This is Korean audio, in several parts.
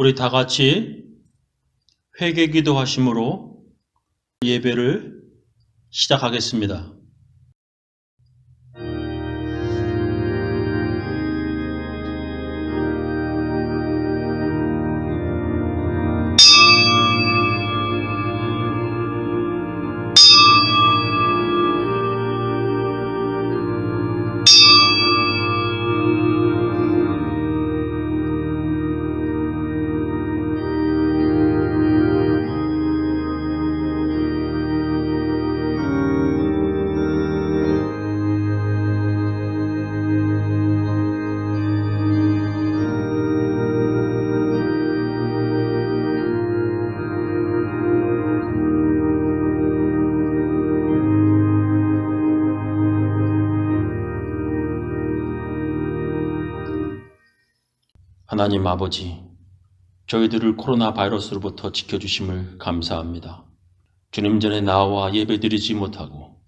우리 다 같이 회개 기도하심으로 예배를 시작하겠습니다. 하나님 아버지, 저희들을 코로나 바이러스로부터 지켜주심을 감사합니다. 주님 전에 나와 예배드리지 못하고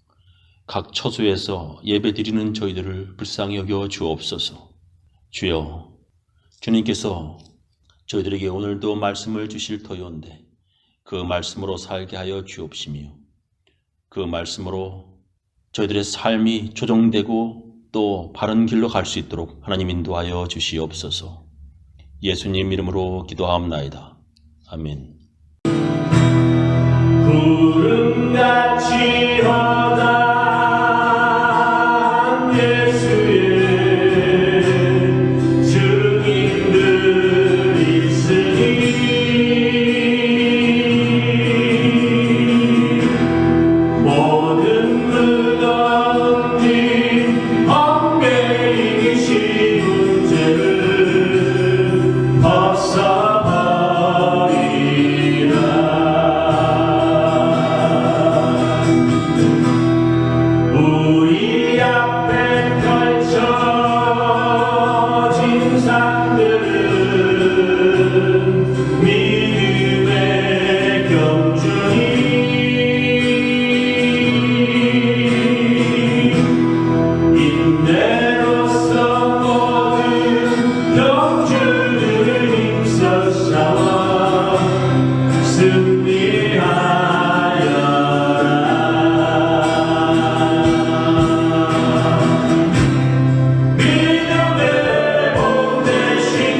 각 처소에서 예배드리는 저희들을 불쌍히 여겨 주옵소서. 주여, 주님께서 저희들에게 오늘도 말씀을 주실 터이온데 그 말씀으로 살게 하여 주옵시며 그 말씀으로 저희들의 삶이 조정되고 또 바른 길로 갈 수 있도록 하나님 인도하여 주시옵소서. 예수님 이름으로 기도하옵나이다. 아멘. 구름같이 허다한 예수의 증인들 있으니 모든 무너진 엉매이신 문제를 우리 앞에 펼쳐진 산들은 믿음의 경주니 인내로서 모든 경주를 힘써 싸워 승리하여라. 믿음의 봄 대신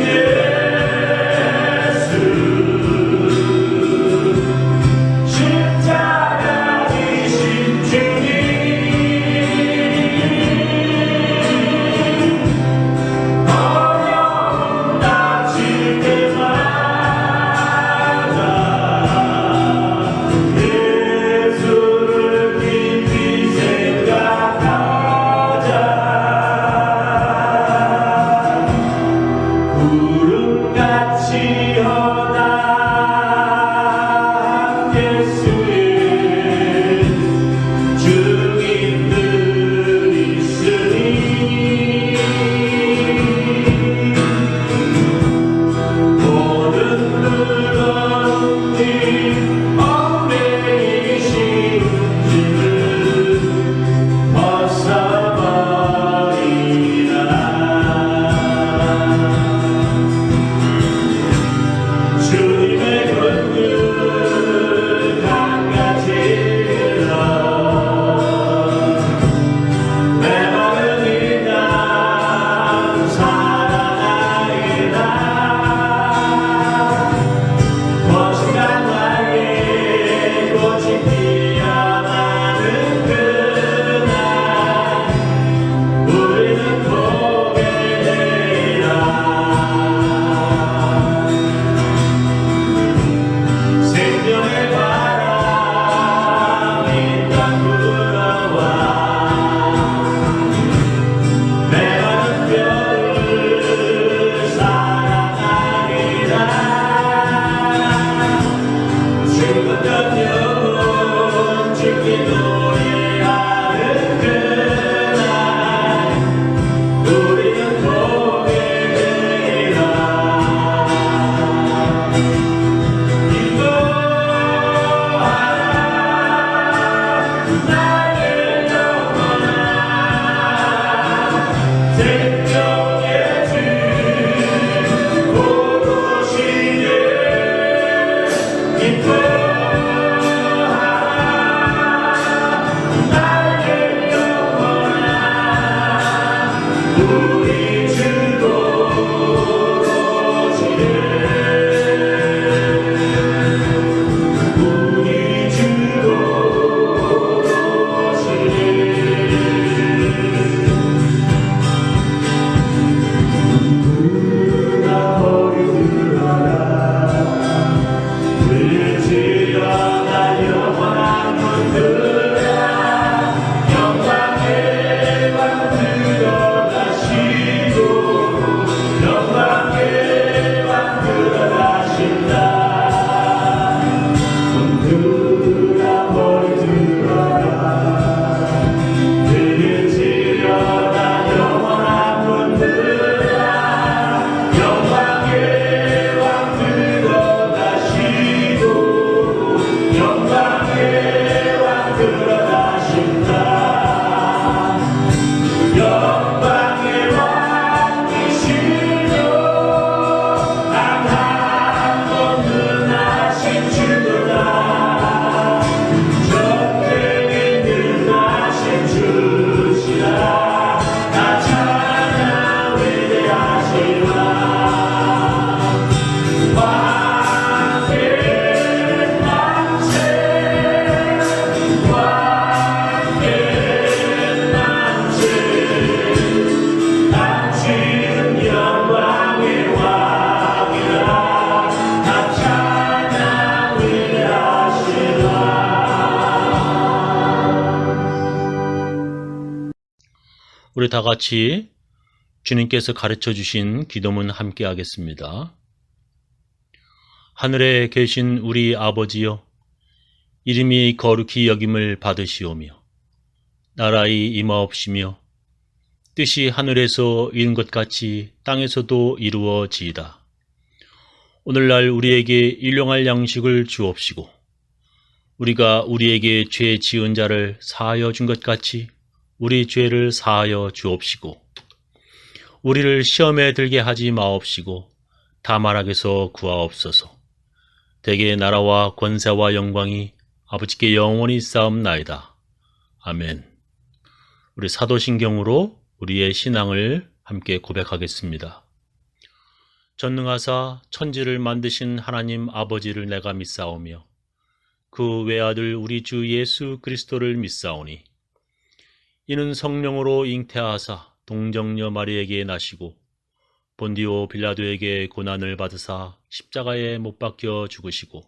우리 다 같이 주님께서 가르쳐 주신 기도문 함께 하겠습니다. 하늘에 계신 우리 아버지여, 이름이 거룩히 여김을 받으시오며 나라의 임하옵시며 뜻이 하늘에서 이룬 것 같이 땅에서도 이루어지이다. 오늘날 우리에게 일용할 양식을 주옵시고 우리가 우리에게 죄 지은 자를 사하여 준 것 같이 우리 죄를 사하여 주옵시고 우리를 시험에 들게 하지 마옵시고 다만 악에서 구하옵소서. 대개 나라와 권세와 영광이 아버지께 영원히 쌓옵나이다. 아멘. 우리 사도신경으로 우리의 신앙을 함께 고백하겠습니다. 전능하사 천지를 만드신 하나님 아버지를 내가 믿사오며 그 외아들 우리 주 예수 그리스도를 믿사오니 이는 성령으로 잉태하사 동정녀 마리에게 나시고 본디오 빌라도에게 고난을 받으사 십자가에 못 박혀 죽으시고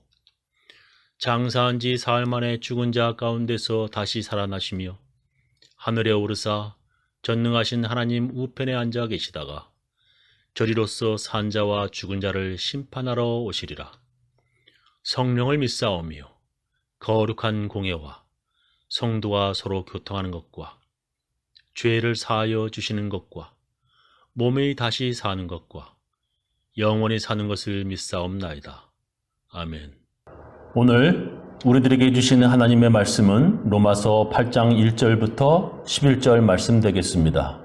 장사한 지 사흘 만에 죽은 자 가운데서 다시 살아나시며 하늘에 오르사 전능하신 하나님 우편에 앉아 계시다가 저리로서 산 자와 죽은 자를 심판하러 오시리라. 성령을 믿사오며 거룩한 공예와 성도가 서로 교통하는 것과 죄를 사하여 주시는 것과 몸이 다시 사는 것과 영원히 사는 것을 믿사옵나이다. 아멘. 오늘 우리들에게 주시는 하나님의 말씀은 로마서 8장 1절부터 11절 말씀 되겠습니다.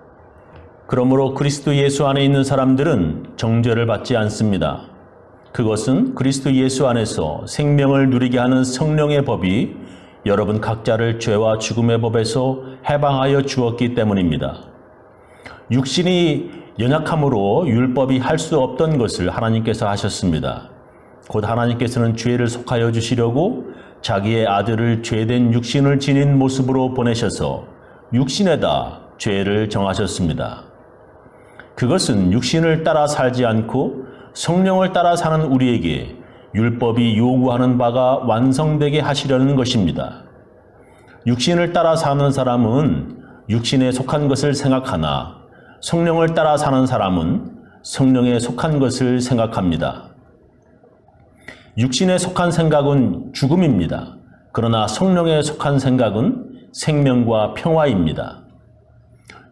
그러므로 그리스도 예수 안에 있는 사람들은 정죄를 받지 않습니다. 그것은 그리스도 예수 안에서 생명을 누리게 하는 성령의 법이 여러분 각자를 죄와 죽음의 법에서 해방하여 주었기 때문입니다. 육신이 연약함으로 율법이 할 수 없던 것을 하나님께서 하셨습니다. 곧 하나님께서는 죄를 속하여 주시려고 자기의 아들을 죄된 육신을 지닌 모습으로 보내셔서 육신에다 죄를 정하셨습니다. 그것은 육신을 따라 살지 않고 성령을 따라 사는 우리에게 율법이 요구하는 바가 완성되게 하시려는 것입니다. 육신을 따라 사는 사람은 육신에 속한 것을 생각하나 성령을 따라 사는 사람은 성령에 속한 것을 생각합니다. 육신에 속한 생각은 죽음입니다. 그러나 성령에 속한 생각은 생명과 평화입니다.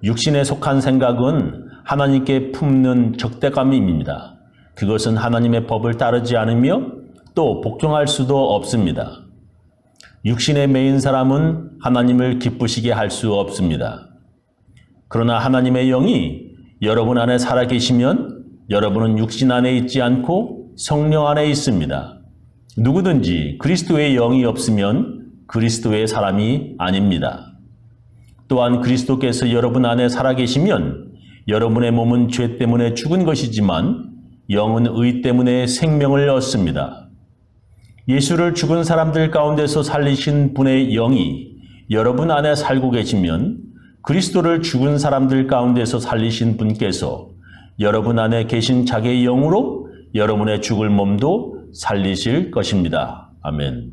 육신에 속한 생각은 하나님께 품는 적대감입니다. 그것은 하나님의 법을 따르지 않으며 또 복종할 수도 없습니다. 육신에 매인 사람은 하나님을 기쁘시게 할 수 없습니다. 그러나 하나님의 영이 여러분 안에 살아계시면 여러분은 육신 안에 있지 않고 성령 안에 있습니다. 누구든지 그리스도의 영이 없으면 그리스도의 사람이 아닙니다. 또한 그리스도께서 여러분 안에 살아계시면 여러분의 몸은 죄 때문에 죽은 것이지만 영은 의 때문에 생명을 얻습니다. 예수를 죽은 사람들 가운데서 살리신 분의 영이 여러분 안에 살고 계시면 그리스도를 죽은 사람들 가운데서 살리신 분께서 여러분 안에 계신 자기의 영으로 여러분의 죽을 몸도 살리실 것입니다. 아멘.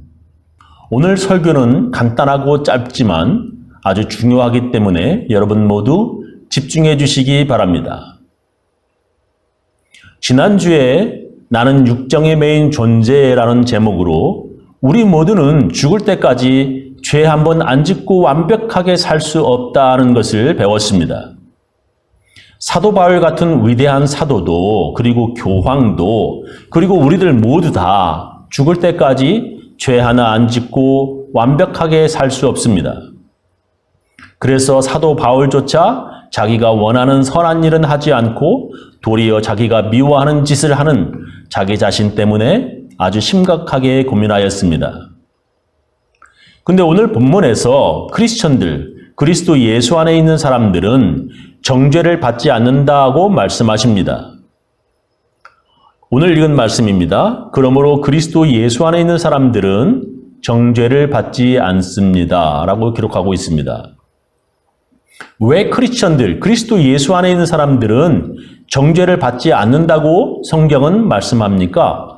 오늘 설교는 간단하고 짧지만 아주 중요하기 때문에 여러분 모두 집중해 주시기 바랍니다. 지난주에 나는 육정에 매인 존재라는 제목으로 우리 모두는 죽을 때까지 죄 한 번 안 짓고 완벽하게 살 수 없다는 것을 배웠습니다. 사도 바울 같은 위대한 사도도 그리고 교황도 그리고 우리들 모두 다 죽을 때까지 죄 하나 안 짓고 완벽하게 살 수 없습니다. 그래서 사도 바울조차 자기가 원하는 선한 일은 하지 않고 도리어 자기가 미워하는 짓을 하는 자기 자신 때문에 아주 심각하게 고민하였습니다. 근데 오늘 본문에서 크리스천들, 그리스도 예수 안에 있는 사람들은 정죄를 받지 않는다고 말씀하십니다. 오늘 읽은 말씀입니다. 그러므로 그리스도 예수 안에 있는 사람들은 정죄를 받지 않습니다. 라고 기록하고 있습니다. 왜 크리스천들, 그리스도 예수 안에 있는 사람들은 정죄를 받지 않는다고 성경은 말씀합니까?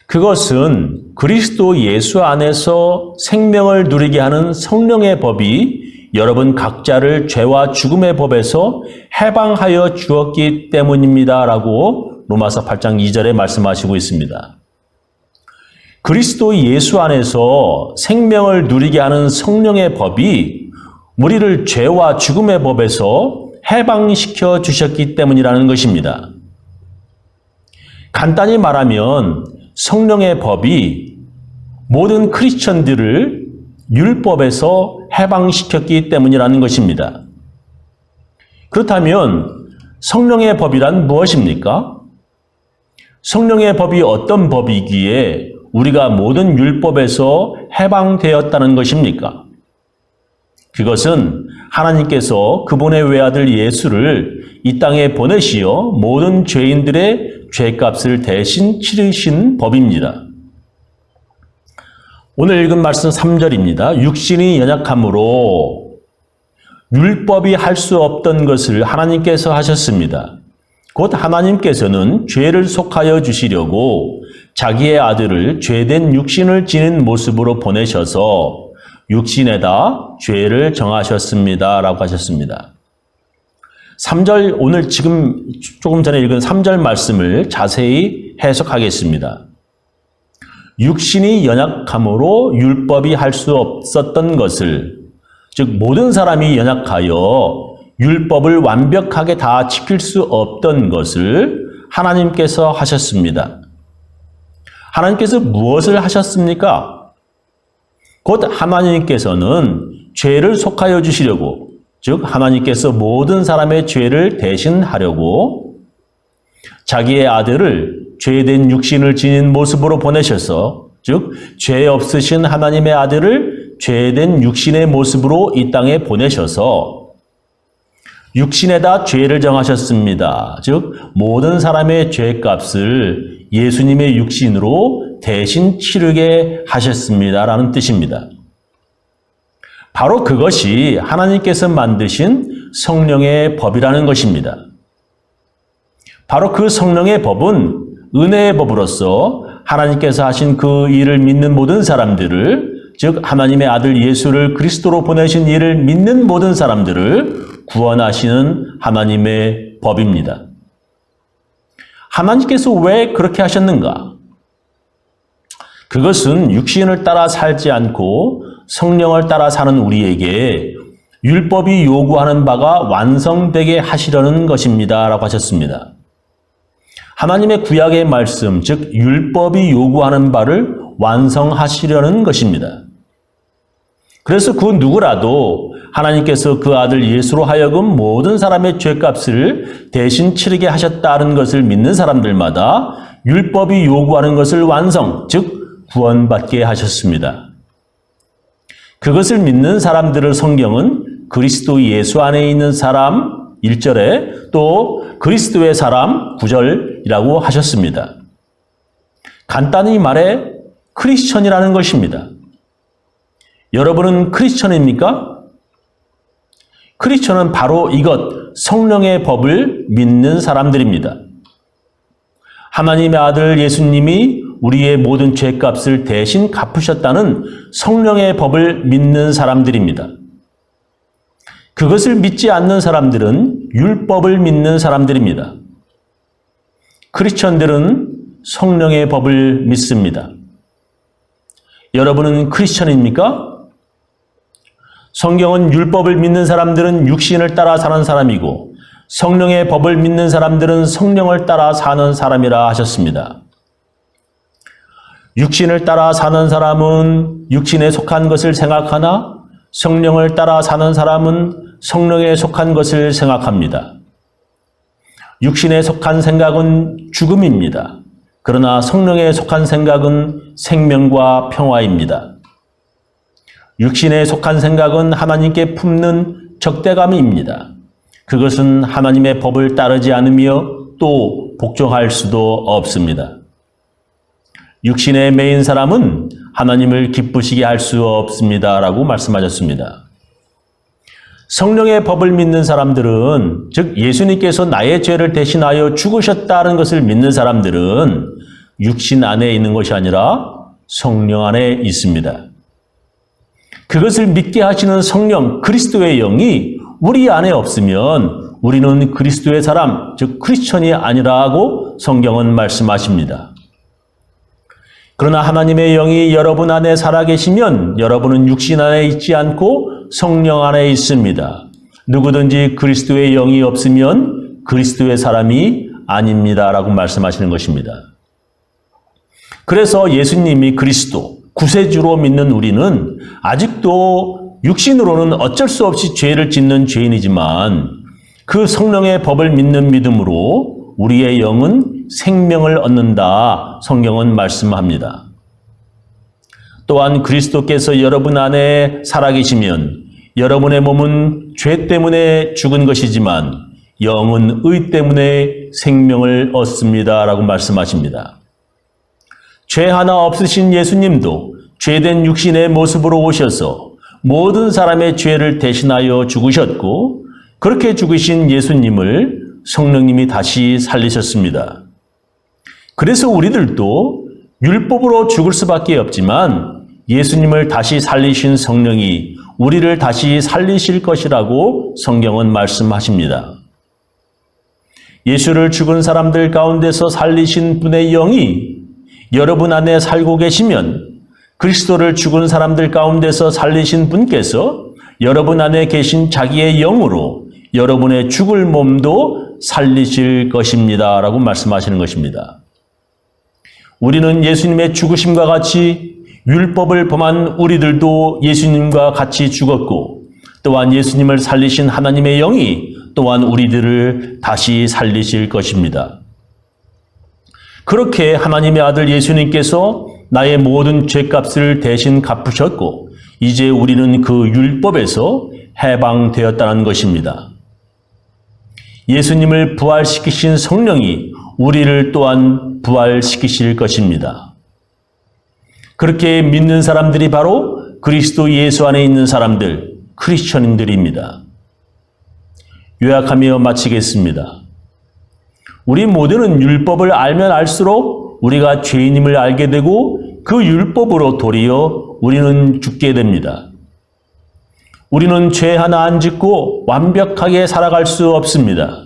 그것은 그리스도 예수 안에서 생명을 누리게 하는 성령의 법이 여러분 각자를 죄와 죽음의 법에서 해방하여 주었기 때문입니다. 라고 로마서 8장 2절에 말씀하시고 있습니다. 그리스도 예수 안에서 생명을 누리게 하는 성령의 법이 우리를 죄와 죽음의 법에서 해방시켜 주셨기 때문이라는 것입니다. 간단히 말하면 성령의 법이 모든 크리스천들을 율법에서 해방시켰기 때문이라는 것입니다. 그렇다면 성령의 법이란 무엇입니까? 성령의 법이 어떤 법이기에 우리가 모든 율법에서 해방되었다는 것입니까? 그것은 하나님께서 그분의 외아들 예수를 이 땅에 보내시어 모든 죄인들의 죄값을 대신 치르신 법입니다. 오늘 읽은 말씀 3절입니다. 육신이 연약함으로 율법이 할 수 없던 것을 하나님께서 하셨습니다. 곧 하나님께서는 죄를 속하여 주시려고 자기의 아들을 죄된 육신을 지닌 모습으로 보내셔서 육신에다 죄를 정하셨습니다. 라고 하셨습니다. 3절, 오늘 지금 조금 전에 읽은 3절 말씀을 자세히 해석하겠습니다. 육신이 연약함으로 율법이 할 수 없었던 것을, 즉 모든 사람이 연약하여 율법을 완벽하게 다 지킬 수 없던 것을 하나님께서 하셨습니다. 하나님께서 무엇을 하셨습니까? 곧 하나님께서는 죄를 속하여 주시려고, 즉 하나님께서 모든 사람의 죄를 대신하려고 자기의 아들을 죄된 육신을 지닌 모습으로 보내셔서, 즉 죄 없으신 하나님의 아들을 죄된 육신의 모습으로 이 땅에 보내셔서 육신에다 죄를 정하셨습니다. 즉 모든 사람의 죄값을 예수님의 육신으로 대신 치르게 하셨습니다라는 뜻입니다. 바로 그것이 하나님께서 만드신 성령의 법이라는 것입니다. 바로 그 성령의 법은 은혜의 법으로서 하나님께서 하신 그 일을 믿는 모든 사람들을, 즉 하나님의 아들 예수를 그리스도로 보내신 일을 믿는 모든 사람들을 구원하시는 하나님의 법입니다. 하나님께서 왜 그렇게 하셨는가? 그것은 육신을 따라 살지 않고 성령을 따라 사는 우리에게 율법이 요구하는 바가 완성되게 하시려는 것입니다. 라고 하셨습니다. 하나님의 구약의 말씀, 즉 율법이 요구하는 바를 완성하시려는 것입니다. 그래서 그 누구라도 하나님께서 그 아들 예수로 하여금 모든 사람의 죄값을 대신 치르게 하셨다는 것을 믿는 사람들마다 율법이 요구하는 것을 완성, 즉 구원받게 하셨습니다. 그것을 믿는 사람들을 성경은 그리스도 예수 안에 있는 사람 1절에 또 그리스도의 사람 9절이라고 하셨습니다. 간단히 말해 크리스천이라는 것입니다. 여러분은 크리스천입니까? 크리스천은 바로 이것, 성령의 법을 믿는 사람들입니다. 하나님의 아들 예수님이 우리의 모든 죄값을 대신 갚으셨다는 성령의 법을 믿는 사람들입니다. 그것을 믿지 않는 사람들은 율법을 믿는 사람들입니다. 크리스천들은 성령의 법을 믿습니다. 여러분은 크리스천입니까? 성경은 율법을 믿는 사람들은 육신을 따라 사는 사람이고 성령의 법을 믿는 사람들은 성령을 따라 사는 사람이라 하셨습니다. 육신을 따라 사는 사람은 육신에 속한 것을 생각하나 성령을 따라 사는 사람은 성령에 속한 것을 생각합니다. 육신에 속한 생각은 죽음입니다. 그러나 성령에 속한 생각은 생명과 평화입니다. 육신에 속한 생각은 하나님께 품는 적대감입니다. 그것은 하나님의 법을 따르지 않으며 또 복종할 수도 없습니다. 육신에 매인 사람은 하나님을 기쁘시게 할 수 없습니다. 라고 말씀하셨습니다. 성령의 법을 믿는 사람들은, 즉 예수님께서 나의 죄를 대신하여 죽으셨다는 것을 믿는 사람들은 육신 안에 있는 것이 아니라 성령 안에 있습니다. 그것을 믿게 하시는 성령 그리스도의 영이 우리 안에 없으면 우리는 그리스도의 사람, 즉 크리스천이 아니라고 성경은 말씀하십니다. 그러나 하나님의 영이 여러분 안에 살아계시면 여러분은 육신 안에 있지 않고 성령 안에 있습니다. 누구든지 그리스도의 영이 없으면 그리스도의 사람이 아닙니다라고 말씀하시는 것입니다. 그래서 예수님이 그리스도, 구세주로 믿는 우리는 아직도 육신으로는 어쩔 수 없이 죄를 짓는 죄인이지만 그 성령의 법을 믿는 믿음으로 우리의 영은 생명을 얻는다. 성경은 말씀합니다. 또한 그리스도께서 여러분 안에 살아계시면 여러분의 몸은 죄 때문에 죽은 것이지만 영은 의 때문에 생명을 얻습니다. 라고 말씀하십니다. 죄 하나 없으신 예수님도 죄된 육신의 모습으로 오셔서 모든 사람의 죄를 대신하여 죽으셨고 그렇게 죽으신 예수님을 성령님이 다시 살리셨습니다. 그래서 우리들도 율법으로 죽을 수밖에 없지만 예수님을 다시 살리신 성령이 우리를 다시 살리실 것이라고 성경은 말씀하십니다. 예수를 죽은 사람들 가운데서 살리신 분의 영이 여러분 안에 살고 계시면 그리스도를 죽은 사람들 가운데서 살리신 분께서 여러분 안에 계신 자기의 영으로 여러분의 죽을 몸도 살리실 것입니다. 라고 말씀하시는 것입니다. 우리는 예수님의 죽으심과 같이 율법을 범한 우리들도 예수님과 같이 죽었고 또한 예수님을 살리신 하나님의 영이 또한 우리들을 다시 살리실 것입니다. 그렇게 하나님의 아들 예수님께서 나의 모든 죄값을 대신 갚으셨고 이제 우리는 그 율법에서 해방되었다는 것입니다. 예수님을 부활시키신 성령이 우리를 또한 부활시키실 것입니다. 그렇게 믿는 사람들이 바로 그리스도 예수 안에 있는 사람들, 크리스천인들입니다. 요약하며 마치겠습니다. 우리 모두는 율법을 알면 알수록 우리가 죄인임을 알게 되고 그 율법으로 도리어 우리는 죽게 됩니다. 우리는 죄 하나 안 짓고 완벽하게 살아갈 수 없습니다.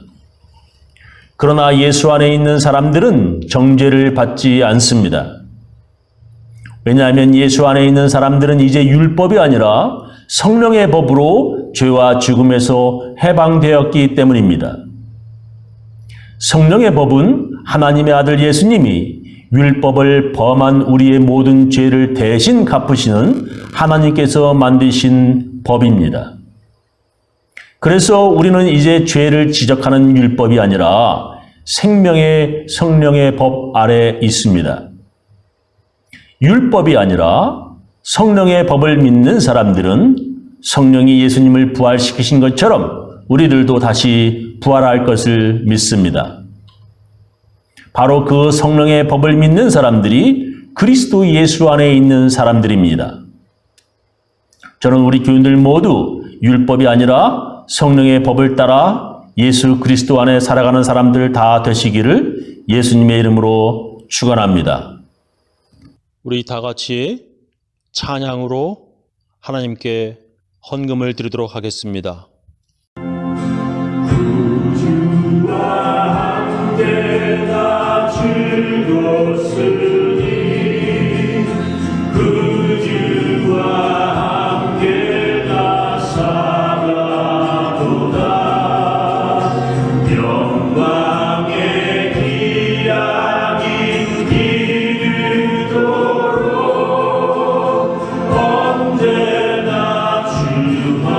그러나 예수 안에 있는 사람들은 정죄를 받지 않습니다. 왜냐하면 예수 안에 있는 사람들은 이제 율법이 아니라 성령의 법으로 죄와 죽음에서 해방되었기 때문입니다. 성령의 법은 하나님의 아들 예수님이 율법을 범한 우리의 모든 죄를 대신 갚으시는 하나님께서 만드신 법입니다. 그래서 우리는 이제 죄를 지적하는 율법이 아니라 생명의 성령의 법 아래 있습니다. 율법이 아니라 성령의 법을 믿는 사람들은 성령이 예수님을 부활시키신 것처럼 우리들도 다시 부활할 것을 믿습니다. 바로 그 성령의 법을 믿는 사람들이 그리스도 예수 안에 있는 사람들입니다. 저는 우리 교인들 모두 율법이 아니라 성령의 법을 따라 예수 그리스도 안에 살아가는 사람들 다 되시기를 예수님의 이름으로 축원합니다. 우리 다 같이 찬양으로 하나님께 헌금을 드리도록 하겠습니다. 구주와 함께 다 즐겁으니 구주와 함께 다 살아도다 영광의 기약이 이르도록 언제나 주만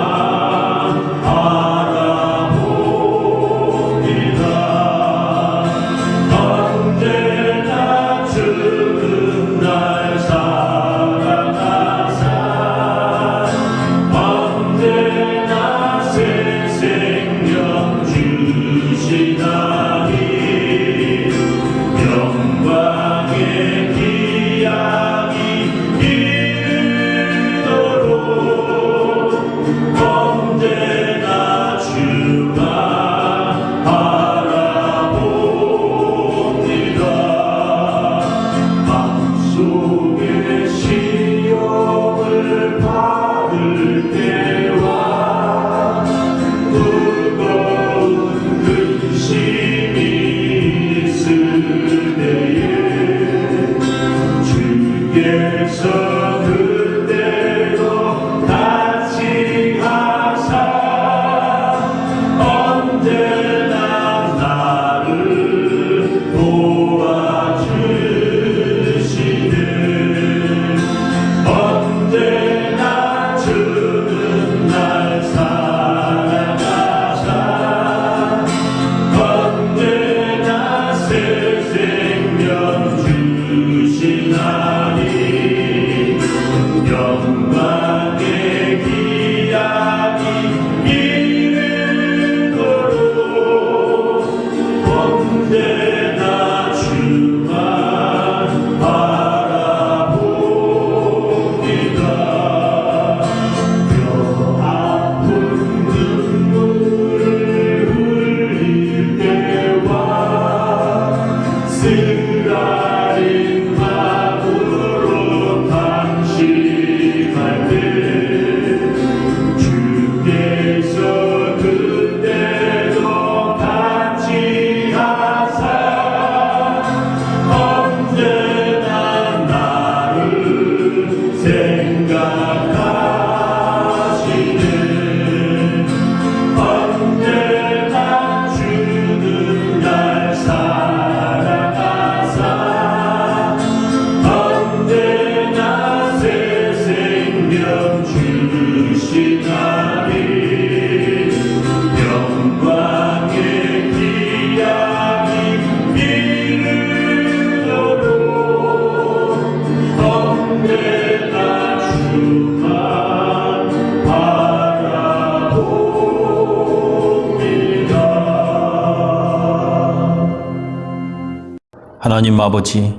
하나님 아버지,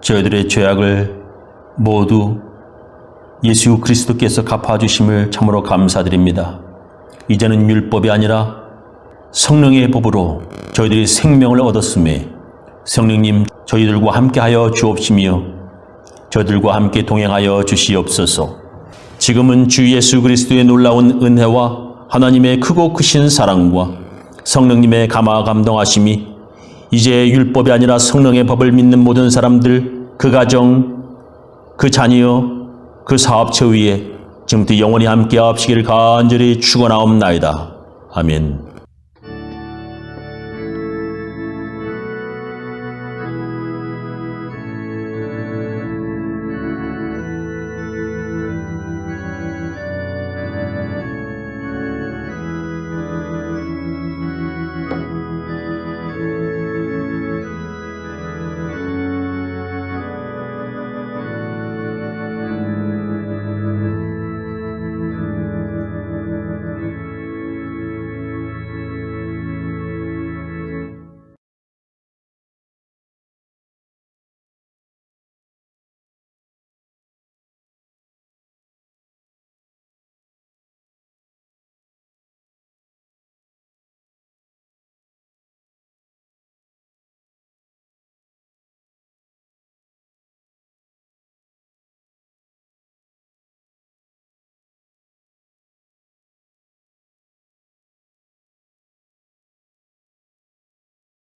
저희들의 죄악을 모두 예수 그리스도께서 갚아주심을 참으로 감사드립니다. 이제는 율법이 아니라 성령의 법으로 저희들이 생명을 얻었음에 성령님 저희들과 함께하여 주옵시며 저희들과 함께 동행하여 주시옵소서. 지금은 주 예수 그리스도의 놀라운 은혜와 하나님의 크고 크신 사랑과 성령님의 감화 감동하심이 이제 율법이 아니라 성령의 법을 믿는 모든 사람들, 그 가정, 그 자녀, 그 사업처 위에 지금부터 영원히 함께 하시기를 간절히 축원하옵나이다. 아멘.